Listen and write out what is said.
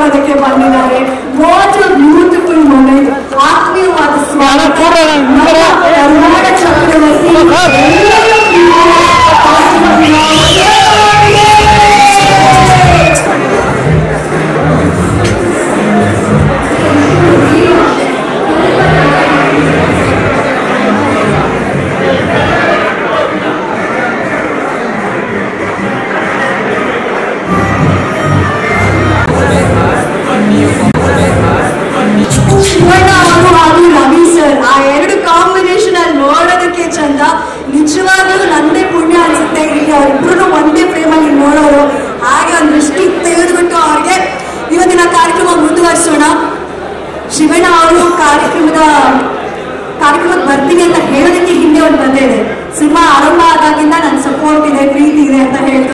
ಮಾಡೋದಕ್ಕೆ ಬಂದಿದ್ದಾರೆ. What a beautiful moment. ಆತ್ಮೀಯವಾದ ಸ್ವಾಗತ ಕರ್ನಾಟಕ ಚಕ್ರವರ್ತಿ ಶಿವಣ್ಣ ಅವರು ಹಾಗೂ ರವಿ ಸರ್, ಆ ಎರಡು ಕಾಂಬಿನೇಷನ್ ಅಲ್ಲಿ ನೋಡೋದಕ್ಕೆ ಚಂದ. ನಿಜವಾಗ್ಲೂ ನಂದೇ ಪುಣ್ಯ ಅನ್ಸುತ್ತೆ ಇಲ್ಲಿ ಅವರಿಬ್ರು ಒಂದೇ ಫ್ರೇಮಲ್ಲಿ ನೋಡೋರು. ಹಾಗೆ ಒಂದು ದೃಷ್ಟಿ ತೆಗೆದುಬಿಟ್ಟು ಅವ್ರಿಗೆ ಇವತ್ತಿನ ಕಾರ್ಯಕ್ರಮ ಮುಂದುವರಿಸೋಣ. ಶಿವಣ್ಣ ಅವರು ಕಾರ್ಯಕ್ರಮಕ್ಕೆ ಬರ್ತೀನಿ ಅಂತ ಹೇಳೋದಕ್ಕೆ ಹಿಂದೆ ಒಂದು ಕಥೆ ಇದೆ.